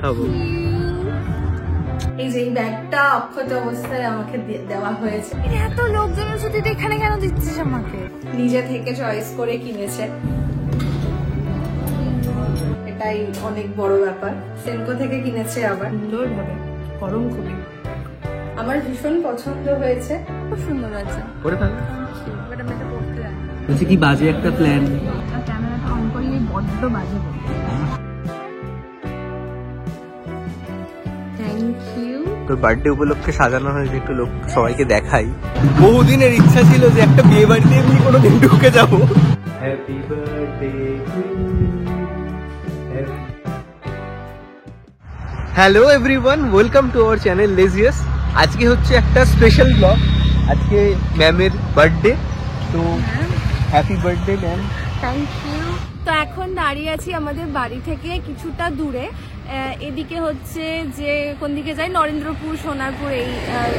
খাবো। এই যে এই ব্যাগটা অক্ষত অবস্থায় আমাকে দেওয়া হয়েছে। এত লোকজনের সাথে এখানে কেন দিচ্ছিস আমাকে? নিজে থেকে চয়েস করে কিনেছে, এটাই অনেক বড় ব্যাপার। সেনকো থেকে কিনেছে আবার, সুন্দর ভাবে, গরম খুবই। আমার ভীষণ পছন্দ হয়েছে, খুব সুন্দর আছে। পরে ফেলো। বলছি কি বাজে একটা প্ল্যান। ক্যামেরাটা অন করলে বড্ড বাজে বলে। Thank you. তোর বার্থডে উপলক্ষে সাজানো হয়েছে, একটু লোক সবাইকে দেখাই। বহুদিনের ইচ্ছা ছিল যে একটা বিয়ে বাড়িতে এমনি কোনোদিন ঢুকে যাবো। Happy birthday to you. Hello everyone, welcome to our channel লেজিয়াস। আজকে হচ্ছে একটা স্পেশাল ব্লগ। আজকে ম্যামের বার্থডে, তো happy birthday ma'am. Thank you. তো এখন দাঁড়িয়ে আছি আমাদের বাড়ি থেকে কিছুটা দূরে। এদিকে হচ্ছে যে কোন দিকে যাই, নরেন্দ্রপুর, সোনারপুর, এই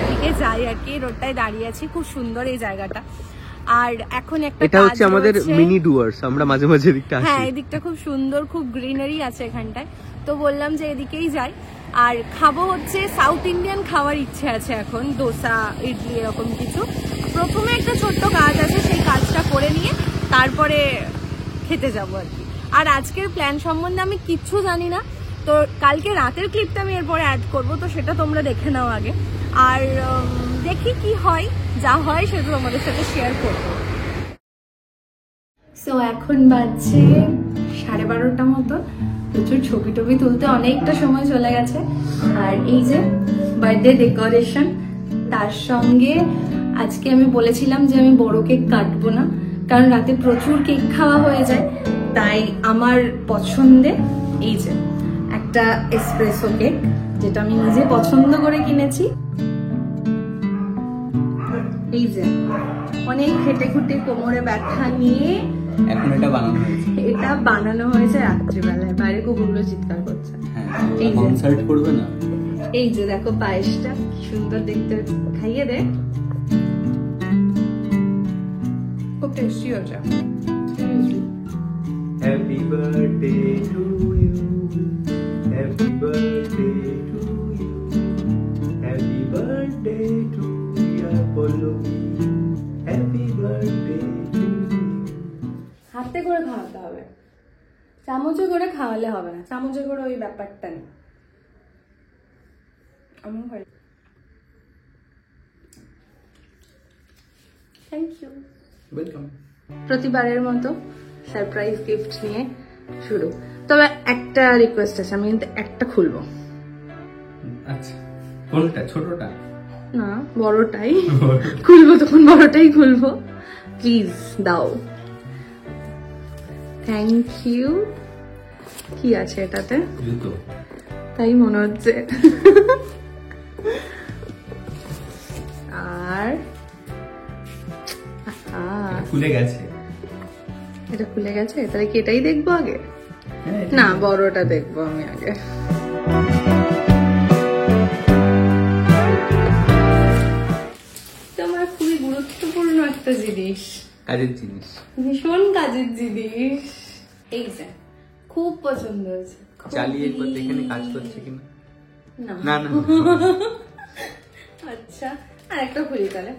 দিকে যাই আর কি। রোডটায় দাঁড়িয়ে আছি, খুব সুন্দর এই জায়গাটা। আর এখন একটা এটা হচ্ছে আমাদের মিনি ডুয়ার্স, আমরা মাঝে মাঝে এদিকটা আসি। হ্যাঁ, এদিকটা খুব সুন্দর, খুব গ্রিনারি আছে এখানটায়। তো বললাম যে এদিকেই যাই। আর খাবো হচ্ছে সাউথ ইন্ডিয়ান খাওয়ার ইচ্ছে আছে এখন, দোসা, ইডলি, এরকম কিছু। প্রথমে একটা ছোট্ট কাজ আছে, সেই কাজটা করে নিয়ে তারপরে খেতে যাবো আর কি। আর আজকের প্ল্যান সম্বন্ধে আমি কিচ্ছু জানি না, তো কালকে রাতের ক্লিপটা আমি এরপরে অ্যাড করবো, তো সেটা তোমরা দেখে নাও আগে। আর দেখি কি হয়, যা হয় সেটা তোমাদের সাথে শেয়ার করবো। সো এখন বাজছে 12:30 মতো। প্রচুর ছবি টবি তুলতে অনেকটা সময় চলে গেছে। আর এই যে বার্থডে ডেকোরেশন, তার সঙ্গে আজকে আমি বলেছিলাম যে আমি বড় কেক কাটবো না, কারণ রাতে প্রচুর কেক খাওয়া হয়ে যায়। তাই আমার পছন্দে এই যে একটা এসপ্রেসো কেক, যেটা আমি নিজে পছন্দ করে কিনেছি। এই যে অনেক খেটে খুঁটে কোমরে ব্যথা নিয়ে এখন এটা বানানো হয়েছে রাত্রিবেলায়। বাইরে কুকুরগুলো চিৎকার করছে। এই কনসার্ট করবে না। এই যে দেখো পায়েসটা কি সুন্দর দেখতে, খাইয়ে দে। খুব টেস্টি হচ্ছে। Happy birthday to you, happy birthday to you, happy birthday to ya Pallabi, happy birthday to you. হাতে করে খাওয়াতে হবে, চামচে করে খাওয়ালে হবে না। চামচে করে ওই ব্যাপারটা নেই। Thank you, welcome. প্রতিবারের মতো সারপ্রাইজ গিফট নিয়ে শুরু। তবে একটা রিকোয়েস্ট আছে, আমি কিন্তু একটা খুলবো। আচ্ছা, কোনটা? ছোটটা না, বড়টাই খুলবো। তখন বড়টাই খুলবো, প্লিজ দাও। Thank you. কি আছে এটাতে? জুতো। তাই মনে হচ্ছে। আর খুলে গেছে। এটা খুলে গেছে, তাহলে কি এটাই দেখবো আগে? না, বড়টা দেখবো আমি আগে। তোমার খুবই গুরুত্বপূর্ণ একটা জিনিস, কাজের জিনিস, ভীষণ কাজের জিনিস। এই যে খুব পছন্দ হয়েছে। চালিয়ে একবার দেখে কাজ করছে কিনা। না না। আচ্ছা, আর একটা খুলি তাহলে।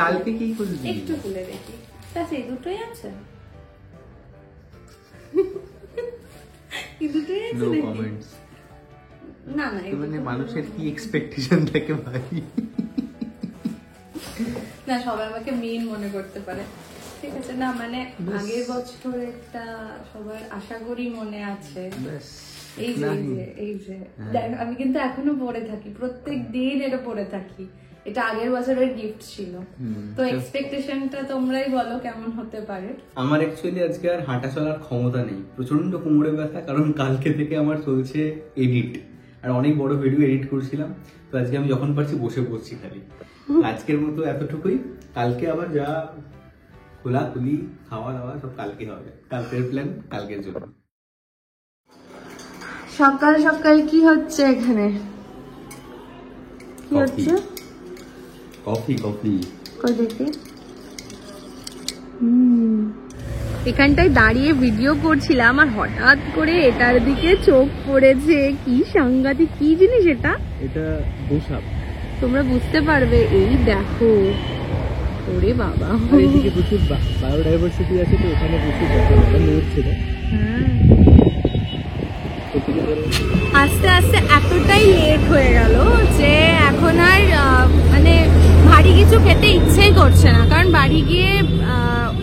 কালকে কি খুলবি? একটু খুলে দেখি। এই দুটোই আছে, নো কমেন্টস। না না, মানে মানুষের কি এক্সপেকটেশন থাকে ভাই। না, সবাই আমাকে মেন মনে করতে পারে, ঠিক আছে না? মানে আগের বছর একটা সবার আশা করি মনে আছে। এই যে আমি কিন্তু এখনো পরে থাকি, প্রত্যেক দিন এটা পরে থাকি। এটা আগের বছরের গিফট ছিল। তো এক্সপেকটেশনটা তোমরাই বলো কেমন হতে পারে। আমার অ্যাকচুয়ালি আজকে আর হাঁটা চলার ক্ষমতা নেই, প্রচন্ড কোমরে ব্যথা, কারণ কালকে থেকে আমার চলছে এডিট, আর অনেক বড় ভিডিও এডিট করছিলাম। তো আজকে আমি যখন পারছি বসে পড়ছি খালি। আজকের মতো এতটুকুই, কালকে আবার যা খোলাখুলি খাওয়া দাওয়া সব কালকে হবে। কালকের প্ল্যান কালকের জন্য। সকাল সকাল কি হচ্ছে এখানে? কি হচ্ছে? কফি। কই দেখি। এখানটায় দাঁড়িয়ে ভিডিও করছিলাম আর হঠাৎ করে এটার দিকে চোখ পড়েছে। কি সাংঘাতিক, কি জিনিস এটা? এটা গোসাপ। তোমরা বুঝতে পারবে, এই দেখো। ওরে বাবা, এদিকে প্রচুর বায়োডাইভার্সিটি আছে, তো এখানে প্রচুর নড়ছে। হ্যাঁ, আস্তে আস্তে এতটাই লেট হয়ে গেল যে এখন আর মানে ভারী কিছু খেতে ইচ্ছেই করছে না, কারণ বাড়ি গিয়ে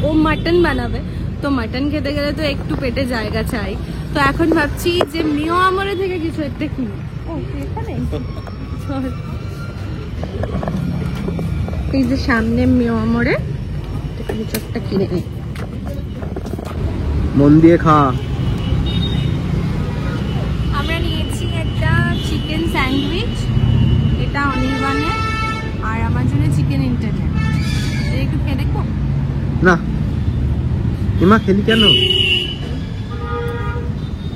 ও মাটন বানাবে, তো মাটন খেতে গেলে তো একটু পেটে জায়গা চাই। তো এখন ভাবছি যে মিও আমরে থেকে কিছু একটা কিনি। এই যে সামনে মিও আমরে কিছু একটা কিনে নি, মন দিয়ে খা। আমরা নিয়েছি একটা চিকেন স্যান্ডউইচ, এটা অনির্বাণের, আর আমার জন্য চিকেন ইন্টারনেট। একটু খেয়ে দেখো না, হিমা খেলি কেন?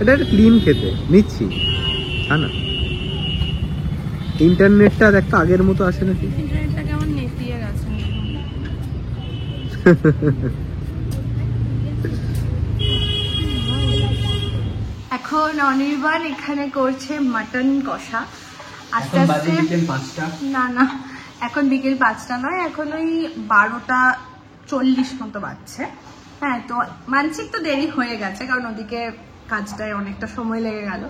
এটা একটা ক্লিন খেতে নিচ্ছি, না ইন্টারনেটটা একটা আগের মতো আসে নাকি? ইন্টারনেটটা কেমন নেতিয়ে গেছে। এখন অনির্বাণ এখানে করছে মাটন কষা। আস্তে আস্তে না না, এখন বিকেল 5টা নয়, এখন ওই 12টা 40 মতো বাজছে। হ্যাঁ, তো মানসিক তো দেরি হয়ে গেছে, কারণ ওদিকে কাজটায় অনেকটা সময় লেগে গেল।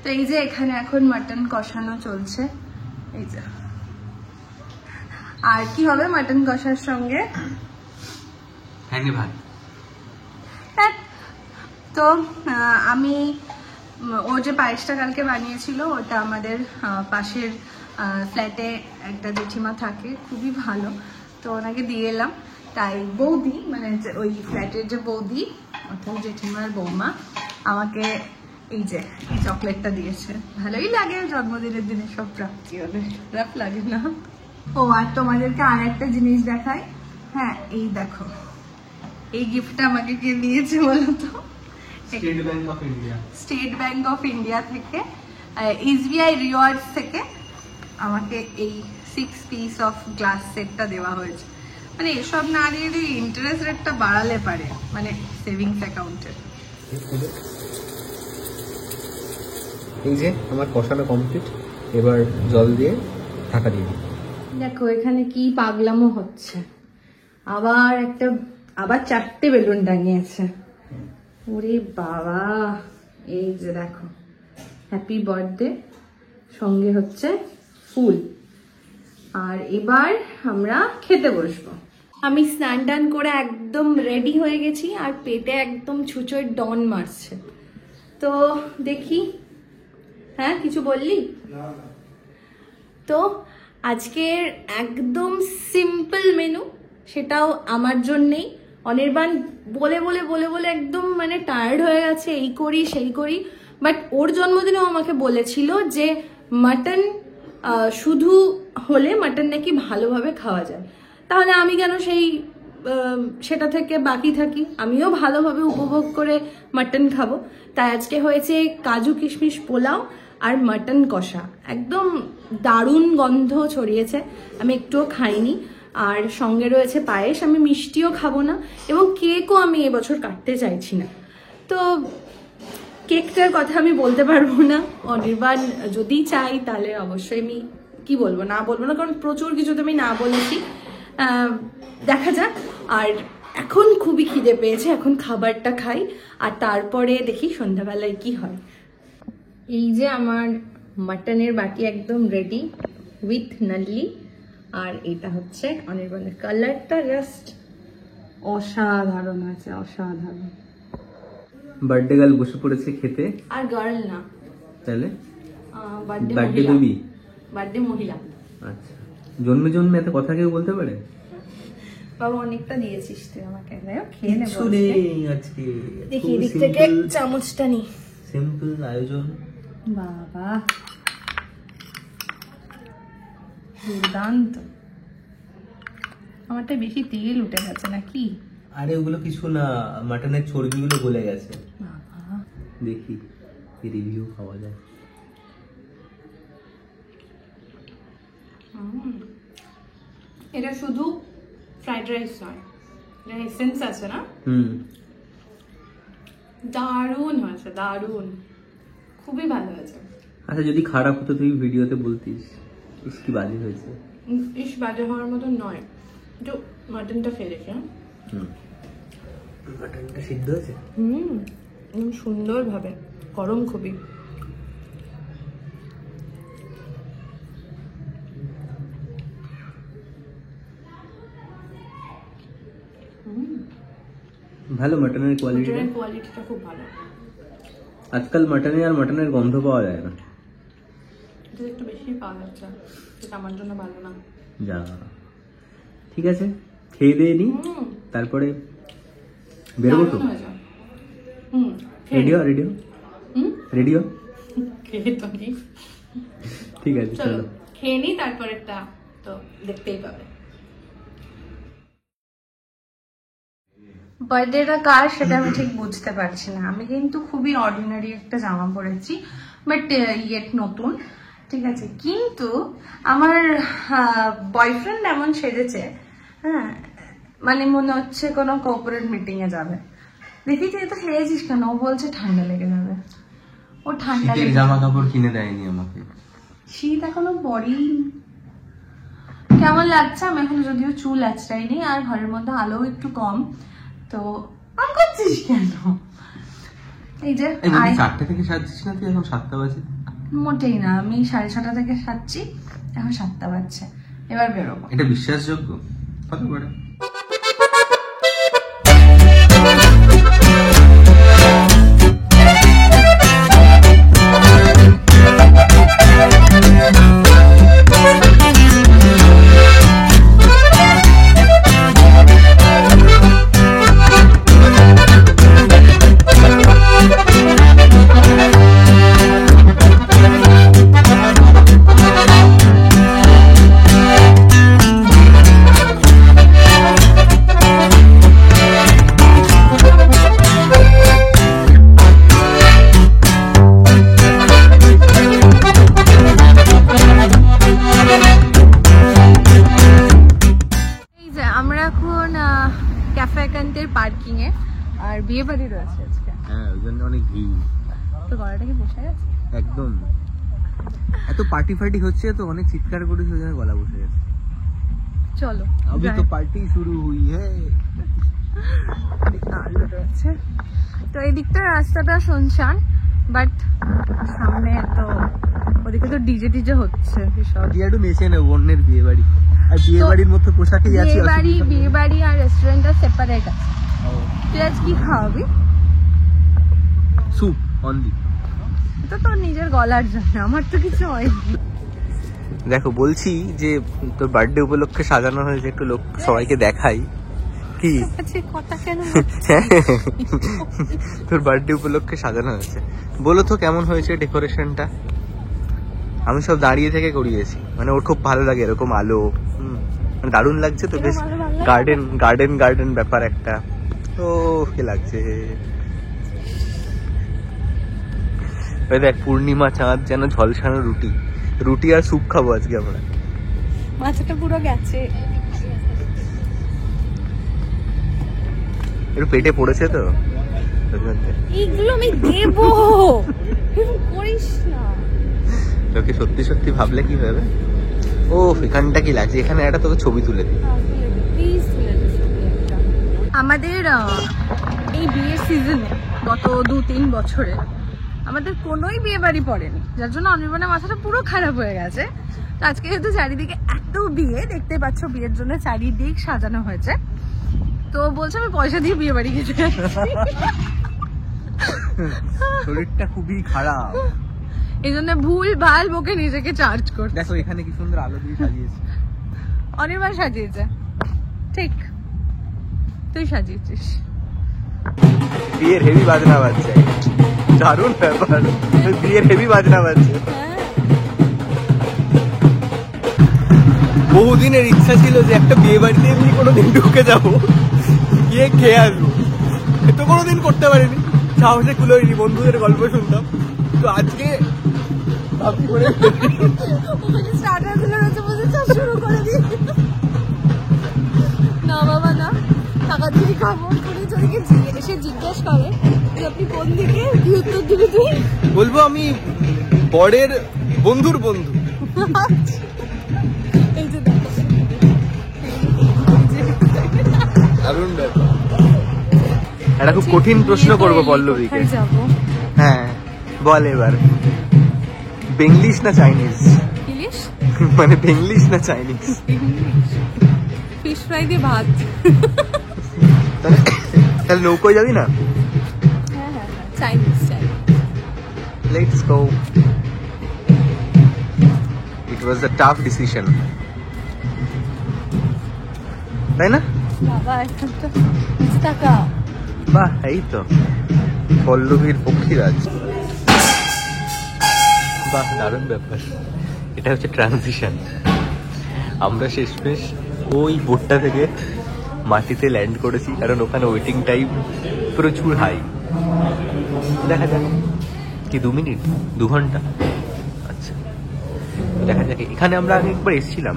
তো এই যে এখানে এখন মাটন কষানো চলছে, এই যে। আর কি হবে মাটন কষার সঙ্গে? ভাত। তো আমি ও যে পায়েসটা কালকে বানিয়েছিল, ওটা আমাদের পাশের ফ্ল্যাটে একটা জেঠিমা থাকে, খুবই ভালো, তো ওনাকে দিয়ে এলাম। তাই বৌদি, মানে ওই ফ্ল্যাটের যে বৌদি অর্থাৎ জেঠিমার বৌমা, আমাকে এই যে এই চকলেটটা দিয়েছে। ভালোই লাগে জন্মদিনের দিনে সব প্রাপ্তি হলে, খারাপ লাগে না। ও আর তোমাদেরকে আর একটা জিনিস দেখাই। হ্যাঁ, এই দেখো, এই গিফটটা আমাকে কে দিয়েছে বলো তো? State bank of India. State bank of India থেকে, এসবিআই রিওয়ার্ডস থেকে আমাকে এই 6 পিস অফ গ্লাস সেটটা দেওয়া হয়েছে। মানে এসব না দিয়ে যদি ইন্টারেস্ট রেটটা বাড়ালে পারে, মানে সেভিংস অ্যাকাউন্টে। এই যে আমার কষানো কমপ্লিট, এবার জল দিয়ে ঢাকা দিয়ে দিই। দেখো এখানে কি পাগলামো হচ্ছে, আবার 4টে বেলুন টাঙিয়েছে। ওরে বাবা, এই যে দেখো হ্যাপি বার্থডে, সঙ্গে হচ্ছে ফুল। আর এবার আমরা খেতে বসবো। আমি স্নান টান করে একদম রেডি হয়ে গেছি, আর পেটে একদম ছুঁচোয় ডন মারছে। তো দেখি, হ্যাঁ কিছু বললি? তো আজকের একদম সিম্পল মেনু, সেটাও আমার জন্যেই। অনির্বাণ বলে বলে বলে বলে একদম মানে টায়ার্ড হয়ে গেছে, এই করি সেই করি। বাট ওর জন্মদিনেও আমাকে বলেছিল যে মাটন শুধু হলে মাটন নাকি ভালোভাবে খাওয়া যায়, তাহলে আমি কেন সেটা থেকে বাকি থাকি? আমিও ভালোভাবে উপভোগ করে মাটন খাবো। তাই আজকে হয়েছে কাজু কিশমিশ পোলাও আর মাটন কষা, একদম দারুণ গন্ধ ছড়িয়েছে, আমি একটুও খাইনি। আর সঙ্গে রয়েছে পায়েস, আমি মিষ্টিও খাবো না, এবং কেকও আমি এবছর কাটতে চাইছি না। তো কেকটার কথা আমি বলতে পারবো না, অনির্বাণ যদি চাই তাহলে অবশ্যই আমি কি বলবো, না বলবো না, কারণ প্রচুর কিছু তো আমি না বলেছি। দেখা যাক। আর এখন খুবই খিদে পেয়েছে, এখন খাবারটা খাই, আর তারপরে দেখি সন্ধ্যাবেলায় কি হয়। এই যে আমার মাটনের বাটি একদম রেডি উইথ নাল্লি, আর এটা হচ্ছে অনির্বাণের। কালারটা জাস্ট অসাধারণ আছে, অসাধারণ। বার্থডে গার্ল বসে পড়েছে খেতে। আর গার্ল না, তাহলে বার্থডে বেবি, বার্থডে মহিলা। আচ্ছা, জন্মে জন্মে এত কথা কেউ বলতে পারে? বাবা অনেকটা দিয়েছিস তুই আমাকে, খেয়ে নেব আজকে। দেখি এদিক থেকে চামচটা নি। সিম্পল আয়োজন। বাবা দুর্দান্ত। আমারটা বেশি তেল উঠে গেছে নাকি? আরে ওগুলো কিছু না, মাটনের চর্বিগুলো গলে গেছে। বাবা দেখি কি রিভিউ পাওয়া যায়। এটা শুধু ফ্রাইড রাইস নয়, এটা এসেন্স আছে না? দারুণ হয়েছে, দারুণ, খুবই ভালো হয়েছে। আচ্ছা যদি খারাপ হতো তুই ভিডিওতে বলতিস কি বাজে হয়েছে। ইস বাজে হওয়ার মতো নয়, একটু মাটনটা ফেলেছে। মাটনটা সিদ্ধ হয়েছে সুন্দর ভাবে, গরম খুবই। ভালো মাটনের কোয়ালিটিটা খুব ভালো। আজকাল মাটনে আর মাটনের গন্ধ পাওয়া যায় না, এটা একটু বেশি পাওয়া যাচ্ছে, যেটা আমার জন্য ভালো না। যা ঠিক আছে, খেয়ে দিয়ে নি, তারপরে বেরোবো তো। রেডিও রেডিও রেডিও খেয়ে তো নি, ঠিক আছে চলো চলো খেয়ে নি, তারপরেরটা তো দেখতেই পাবে। বার্থডেটা কার সেটা আমি ঠিক বুঝতে পারছি না। আমি কিন্তু খুবই অর্ডিনারি একটা জামা পরেছি, বাট ইয়েট নতুন, ঠিক আছে। কিন্তু আমার বয়ফ্রেন্ড এমন সেজেছে, হ্যাঁ, মানে মনে হচ্ছে কোনো কর্পোরেট মিটিং এ যাবে। দেখি তুই তো সেজেছিস কেন? ও বলছে ঠান্ডা লেগে যাবে। ও ঠান্ডা লেগে জামা কাপড় কিনে দেয়নি আমাকে, শীত এখনো পরেই। কেমন লাগছে? আমি এখনো যদিও চুল আঁচড়াইনি, আর ঘরের মধ্যে আলো একটু কম, তো আম করছিস কেন? এই যে 4টা থেকে সাজছিস না তুই? এখন 7টা বাজে। মোটেই না, আমি 6:30 থেকে সাজছি, এখন 7টা বাজছে, এবার বেরোবো। এটা বিশ্বাসযোগ্য হতে পারে? পার্কিং এ, আর বিয়ে বাড়ি রয়েছে আজকে। হ্যাঁ, ওই জন্য অনেক ভিড়। তো গলাটা কি বসে গেছে? একদম, এত পার্টি ফার্টি হচ্ছে তো অনেক চিৎকার করেছে, ওই জন্য গলা বসে গেছে। চলো, अभी तो पार्टी शुरू हुई है। আলো রয়েছে তো এই দিকটা রাস্তাটা শুনশান, বাট সামনে তো ওদিকে তো ডিজে টিজে হচ্ছে সব। একটু নেচে নেব, অন্যের বিয়ে বাড়ি আর বিয়ে বাড়ির মধ্যে পোশাকেই আছে। বিয়ে বাড়ি আর রেস্টুরেন্টটা সেপারেট আছে। তুই আজ কি খাওয়াবি? Soup only. এটা তো নিজের গলার জন্য, আমার তো কিছু হয়নি। দেখো বলছি যে তোর বার্থডে উপলক্ষে সাজানো হয়েছে, একটু লোক সবাইকে দেখাই। কি কথা কেন? তোর বার্থডে উপলক্ষে সাজানো হয়েছে, বলো তো কেমন হয়েছে ডেকোরেশনটা? আমি সব দাঁড়িয়ে থেকে করিয়েছি, মানে ওর খুব ভালো লাগে এরকম আলো, মানে দারুণ লাগছে তো। বেশ গার্ডেন গার্ডেন গার্ডেন ব্যাপার একটা, তো কি লাগছে। দেখ পূর্ণিমা চাঁদ যেন ঝলসানো রুটি, রুটি আর স্যুপ খাবো আজকে আমরা। মাথাটা পুরো গেছে, একটু পেটে পড়েছে তো। এইগুলো আমি দেবো, করিস না। তোকে সত্যি সত্যি ভাবলে কি হবে? ও এখানটা কি লাগছে, এখানে একটা তোকে ছবি তুলে দিই। আমাদের এই বিয়ের সিজনে গত 2-3 বছরে আমাদের কোনোই বিয়ে বাড়ি পড়েনি, যার জন্য অনির্বাণের মাথাটা পুরো খারাপ হয়ে গেছে। তো আজকে যেহেতু চারিদিকে এত বিয়ে দেখতে পাচ্ছ, বিয়ের জন্য চারিদিক সাজানো হয়েছে, তো বলছে আমি পয়সা দিয়ে বিয়ে বাড়ি খেতে যাচ্ছি। শরীরটা খুবই খারাপ, এই জন্য ভুল ভাল বকে নিজেকে চার্জ কর। দেখো এখানে কি সুন্দর আলো দিয়ে সাজিয়েছে। অনির্বাণ সাজিয়েছে, ঠিক, তুই সাজিয়েছিস। বিয়ের হেভি বাজনা বাজছে, দারুণ ব্যাপার, বিয়ের হেভি বাজনা বাজছে। বহুদিনের ইচ্ছা ছিল যে একটা বিয়ে বাড়িতে এমনি কোনোদিন ঢুকে যাবো, গিয়ে খেয়ে আসবো, তো কোনোদিন করতে পারিনি, সাহসে কুলোইনি, বন্ধুদের গল্প শুনতাম। তো আজকে ভাবছি করে শুরু করে দিই। না বাবা না, টাকা কি খাবো পুলিশ ওদিকে এসে জিজ্ঞেস করে যে আপনি কোন দিকে, কি উত্তর দিবি তুই? বলবো আমি বরের বন্ধুর বন্ধু। এই যে দেখো দারুণ ব্যাপার। একটা খুব কঠিন প্রশ্ন করবো পল্লবীকে। যাবো হ্যাঁ বল এবার, বেঙ্গলিশ না চাইনিজ? ইলিশ মানে বেঙ্গলিশ না চাইনিজ? ফিশ ফ্রাই দিয়ে ভাত। তাহলে নৌকোয় যাবি না? হ্যাঁ হ্যাঁ Chinese Chinese. Let's go. It was a tough decision. তাই না? বাবা একটা টাকা বাহ, এই তো পল্লবীর পক্ষীরাজ। বাহ, দারুণ ব্যাপার। এটা হচ্ছে ট্রানজিশন। আমরা শেষমেশ ওই বোটটা থেকে মাটিতে ল্যান্ড করেছি, কারণ ওখানে ওয়েটিং টাইম প্রচুর হাই। দেখা যাক কি 2 মিনিট 2 ঘন্টা। আচ্ছা দেখা যাক। এখানে আমরা আগে একবার এসেছিলাম,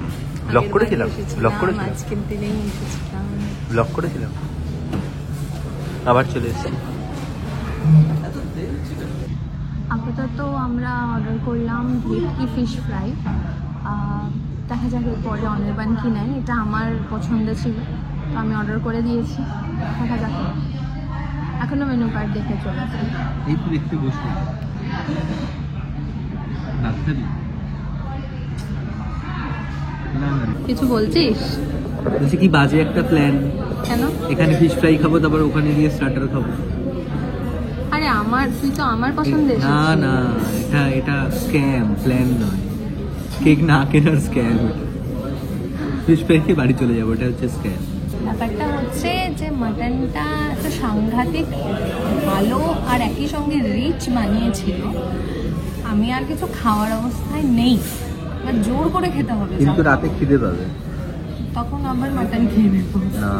ব্লগ করেছিলাম আবার চলে এসেছি। আপাতত আমরা অর্ডার করলাম ভেটকি ফিশ ফ্রাই। দেখা যাক এরপরে অনির্বাণ কি নেন। এটা আমার পছন্দ ছিল তো আমি অর্ডার করে দিয়েছি। দেখা যাক, এখনো মেনু কার্ড দেখে চলেছে। এই তো দেখতে বসে কিছু বলছিস? বলছি কি বাজে একটা প্ল্যান। কেন? এখানে ফিশ ফ্রাই খাবো, তারপর ওখানে গিয়ে স্টার্টার খাবো। আরে তুই তো আমার পছন্দের। না না, এটা স্ক্যাম, প্ল্যান নয়। কেক না কেনার স্ক্যাম এটা। ফিশ ফ্রাই খেয়ে বাড়ি চলে যাবো, এটা হচ্ছে স্ক্যাম। ব্যাপারটা হচ্ছে যে মাটনটা এত সাংঘাতিক ভালো আর একই সঙ্গে রিচ বানিয়েছিল, আমি আর কিছু খাওয়ার অবস্থায় নেই। এবার জোর করে খেতে হবে, কিন্তু রাতে খিদে পাবে, তখন আবার মাটন খেয়ে নেব। না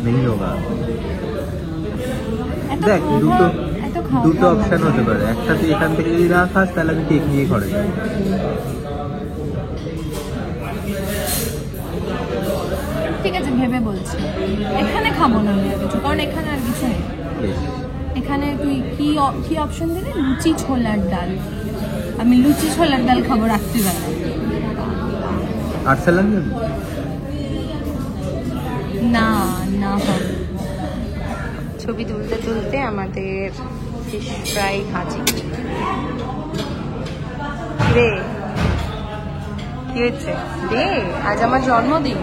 নেই হোগা। এত দেখ খাওয়া দুটো অপশন হতে পারে। একটা তুই এখান থেকে যদি না খাস তাহলে আমি কেক নিয়ে ঘরে যাবো। ঠিক আছে ভেবে বলছি, এখানে খাবো না আমি আর কিছু, কারণ এখানে আর কিছু নেই। এখানে তুই কি অপশন দিলি? লুচি ছোলার ডাল। আমি লুচি ছোলার ডাল খাবো রাত্রিবেলা। আর্সালান যাবি? না না হবে। ছবি তুলতে তুলতে আমাদের ফিশ ফ্রাই হাজির। রে কি হচ্ছে রে? আজ আমার জন্মদিন।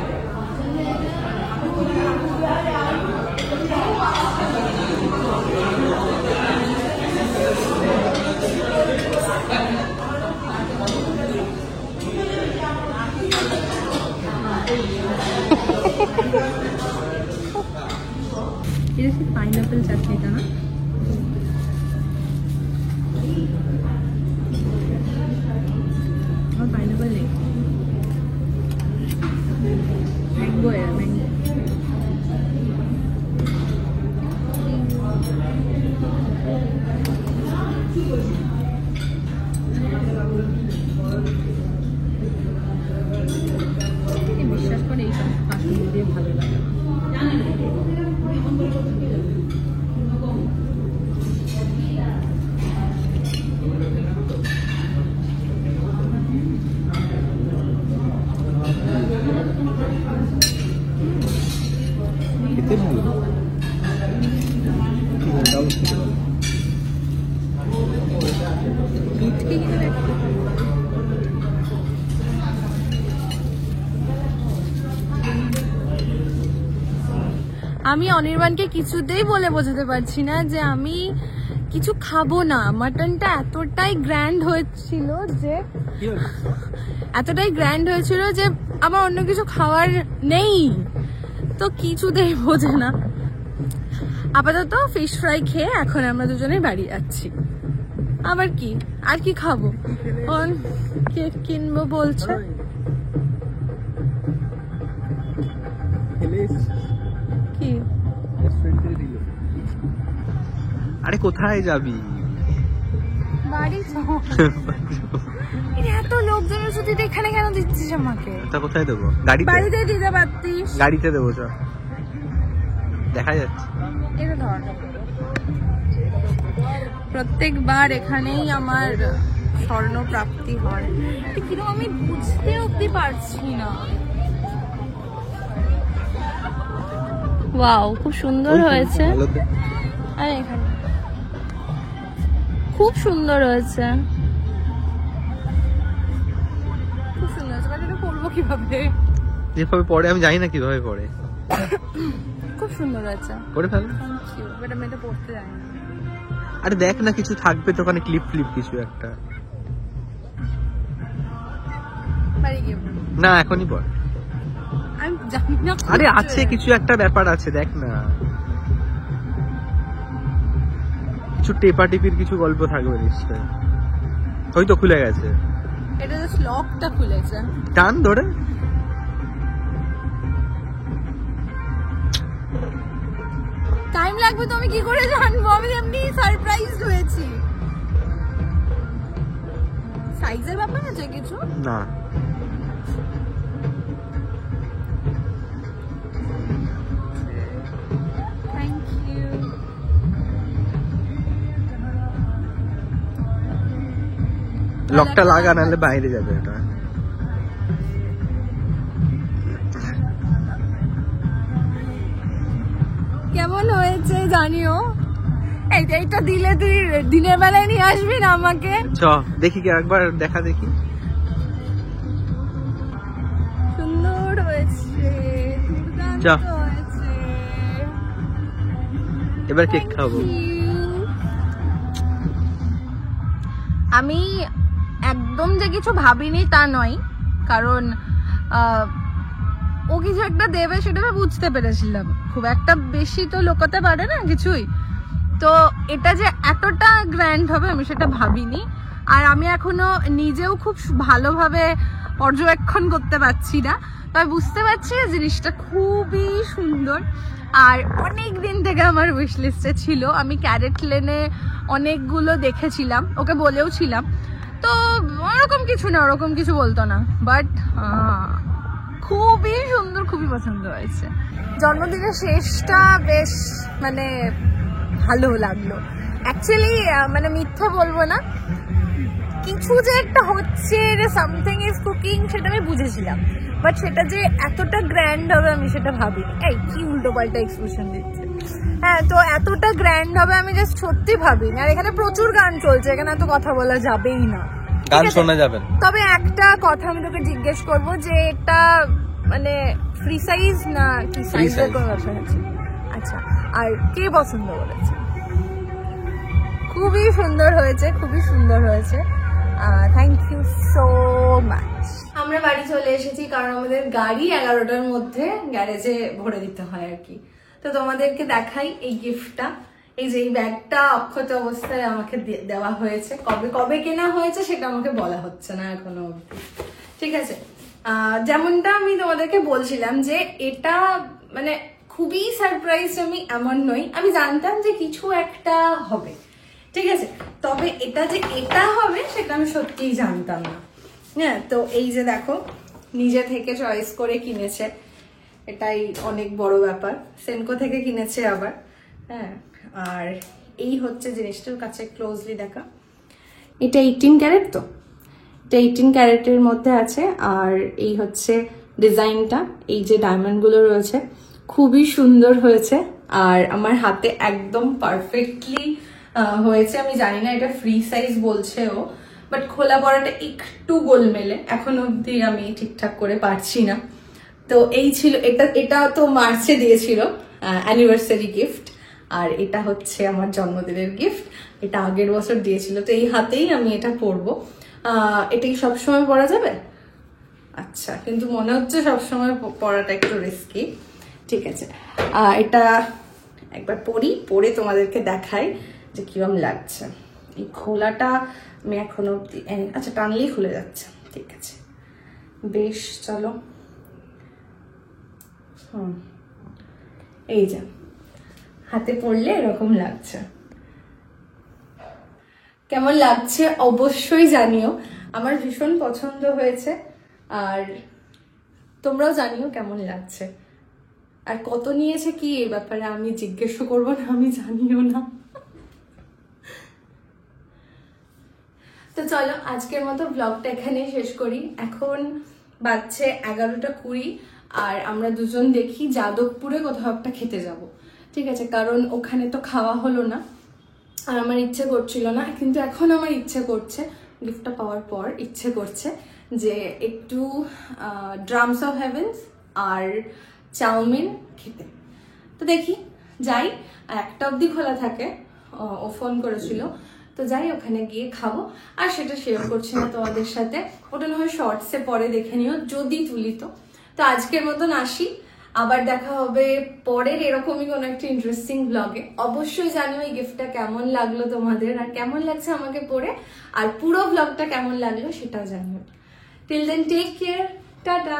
এটা কি পাইনাপেল চাটনিটা না? আমার পাইনাপেল নেই, ম্যাঙ্গো এর ম্যাঙ্গো। বিশ্বাস করে এই সব পাশে দিয়ে ভালো লাগে। খেতে ভালো। আমি অনির্বাণকে কিছুতেই বলে বোঝাতে পারছি না যে আমি কিছু খাবো না। মাটনটা এতটাই গ্র্যান্ড হয়েছিল যে আমার অন্য কিছু খাওয়ার নেই, তো কিছুতেই বোঝে না। আপাতত ফিশ ফ্রাই খেয়ে এখন আমরা দুজনে বাড়ি যাচ্ছি। আবার কি আর কি খাবো? কেক কিনবো বলছে। কি আরে কোথায় যাবি? বাড়ি এত লোকজনের সাথে এখানে কেন দিচ্ছিস আমাকে? তা কোথায় দেবো? বাড়িতে দিতে পারতিস। গাড়িতে দেবো। চল দেখা যাচ্ছে। এটা ধর, প্রত্যেকবার এখানেই আমার স্বর্ণ প্রাপ্তি হয়, কিন্তু আমি বুঝতে অব্দি পারছি না। ওয়াও, খুব সুন্দর হয়েছে। আর এখানে খুব সুন্দর হয়েছে, খুব সুন্দর হয়েছে। বাট এটা করবো কিভাবে? যেভাবে পড়ে আমি জানি না কিভাবে পড়ে। খুব সুন্দর হয়েছে, করে ফেলো। বাট আমি এটা পড়তে জানি না। আরে দেখ না, কিছু থাকবে তো ওখানে, ক্লিপ ফ্লিপ কিছু একটা। বাড়ি গিয়ে পড়বো। না এখনই পড়। আমি জানি না। আরে আছে কিছু একটা ব্যাপার আছে, দেখ না, কিছু টেপাটিপির কিছু গল্প থাকবে নিশ্চয়। হয়তো খুলে গেছে, এটা জাস্ট লকটা খুলেছে। টান ধরে। টাইম লাগবে তো আমি কি করে জানবো? আমি এমনি সারপ্রাইজড হয়েছি। সাইজের ব্যাপার আছে কিছু? না থ্যাংক ইউ। লকটা লাগা, নাহলে বাইরে যাবে এটা। কেমন হয়েছে জানিও। এইটা দিলে তুই দিনের বেলায় নিয়ে আসবি না আমাকে? চ দেখি কি একবার দেখা দেখি। সুন্দর হয়েছে, দুর্দান্ত যা। হয়েছে। এবার কেক খাবো। আমি একদম যে কিছু ভাবিনি তা নয়, কারণ ও কিছু একটা দেবে সেটা আমি বুঝতে পেরেছিলাম। খুব একটা বেশি তো লোকাতে পারে না কিছুই, তো এটা যে এতটা গ্র্যান্ড হবে আমি সেটা ভাবিনি। আর আমি এখনো নিজেও খুব ভালোভাবে পর্যবেক্ষণ করতে পারছি না, তবে বুঝতে পারছি জিনিসটা খুবই সুন্দর। আর অনেক দিন থেকে আমার উইশ লিস্টে ছিল, আমি ক্যারেট লেনে অনেকগুলো দেখেছিলাম, ওকে বলেও ছিলাম, তো ওরকম কিছু না, ওরকম কিছু বলতো না, বাট খুবই সুন্দর, খুবই পছন্দ হয়েছে। জন্মদিনের শেষটা বেশ মানে ভালো লাগলো অ্যাকচুয়ালি, মানে মিথ্যে বলবো না, কিছু যে একটা হচ্ছে, যে সামথিং ইজ কুকিং, সেটা আমি বুঝেছিলাম, বাট সেটা যে এতটা গ্র্যান্ড হবে আমি সেটা ভাবিনি। এই কি উল্টো পাল্টা এক্সপ্রেশন দিচ্ছে। হ্যাঁ, তো এতটা গ্র্যান্ড হবে আমি জাস্ট সত্যি ভাবিনি। আর এখানে প্রচুর গান চলছে, এখানে এত কথা বলা যাবেই না, গান শোনা যাবে। তবে একটা কথা আমি তোকে জিজ্ঞেস করবো, যে এটা মানে ফ্রি সাইজ না কি সাইজের কোনো ব্যাপার আছে? আচ্ছা, আর কে পছন্দ করেছে? খুবই সুন্দর হয়েছে, খুবই সুন্দর হয়েছে, থ্যাংক ইউ সো মাচ। আমরা বাড়ি চলে এসেছি, কারণ আমাদের গাড়ি 11টার মধ্যে গ্যারেজে ভরে দিতে হয় আর কি। তো তোমাদেরকে দেখাই এই গিফটটা। এই যে এই ব্যাগটা অক্ষত অবস্থায় আমাকে দেওয়া হয়েছে। কবে কবে কেনা হয়েছে সেটা আমাকে বলা হচ্ছে না এখনো অবধি, ঠিক আছে? যেমনটা আমি তোমাদেরকে বলছিলাম যে এটা মানে খুবই সারপ্রাইজ আমি এমন নই, আমি জানতাম যে কিছু একটা হবে, ঠিক আছে, তবে এটা যে এটা হবে সেটা আমি সত্যিই জানতাম না। হ্যাঁ, তো এই যে দেখো, নিজে থেকে চয়েস করে কিনেছে, এটাই অনেক বড় ব্যাপার। সেনকো থেকে কিনেছে আবার। হ্যাঁ, আর এই হচ্ছে জিনিসটার কাছে ক্লোজলি দেখা। এটা 18 ক্যারেট, তো এটা 18 ক্যারেটের মধ্যে আছে। আর এই হচ্ছে ডিজাইনটা, এই যে ডায়মন্ডগুলো রয়েছে খুবই সুন্দর হয়েছে, আর আমার হাতে একদম পারফেক্টলি হয়েছে। আমি জানি না এটা ফ্রি সাইজ বলছে ও, বাট খোলা পড়াটা একটু গোলমেলে, এখন অব্দি আমি ঠিকঠাক করে পারছি না। তো এই ছিল এটা তো মার্চে দিয়েছিল অ্যানিভার্সারি গিফট, আর এটা হচ্ছে আমার জন্মদিনের গিফট, এটা আগের বছর দিয়েছিল। তো এই হাতেই আমি এটা পরবো। এটা কি সবসময় পরা যাবে? আচ্ছা, কিন্তু মনে হচ্ছে সবসময় পরাটা একটু রিস্কি, ঠিক আছে। এটা একবার পরে তোমাদেরকে দেখাই যে কিরম লাগছে। এই খোলাটা আমি এখনো, আচ্ছা টানলেই খুলে যাচ্ছে, ঠিক আছে, বেশ, চলো। এই যে হাতে পড়লে এরকম লাগছে, কেমন লাগছে অবশ্যই জানিও। আমার ভীষণ পছন্দ হয়েছে, আর তোমরাও জানিও কেমন লাগছে। আর কত নিয়েছে কি এই ব্যাপারে আমি জিজ্ঞেসও করবো না, আমি জানিও না। তো চলো আজকের মতো ব্লগটা এখানেই শেষ করি। এখন বাজছে 11:20 আর আমরা দুজন দেখি যাদবপুরে কোথাও একটা খেতে যাব, ঠিক আছে? কারণ ওখানে তো খাওয়া হলো না আর আমার ইচ্ছে করছিল না, কিন্তু এখন আমার ইচ্ছে করছে, গিফটটা পাওয়ার পর ইচ্ছে করছে যে একটু ড্রামস অফ হেভেন্স আর চাউমিন খেতে। তো দেখি যাই, আর 1টা অবধি খোলা থাকে, ও ফোন করেছিল, তো যাই ওখানে গিয়ে খাবো। আর সেটা শেয়ার করছি না তোমাদের সাথে, ওটা না হয় শর্টসে পরে দেখে নিও যদি তুলি। তো আজকের মতন আসি, আবার দেখা হবে পরের এরকমই কোনো একটা ইন্টারেস্টিং ব্লগে। অবশ্যই জানিও এই গিফটটা কেমন লাগলো তোমাদের, আর কেমন লাগছে আমাকে পরে, আর পুরো ব্লগটা কেমন লাগলো সেটাও জানিও। Till then take care, tata.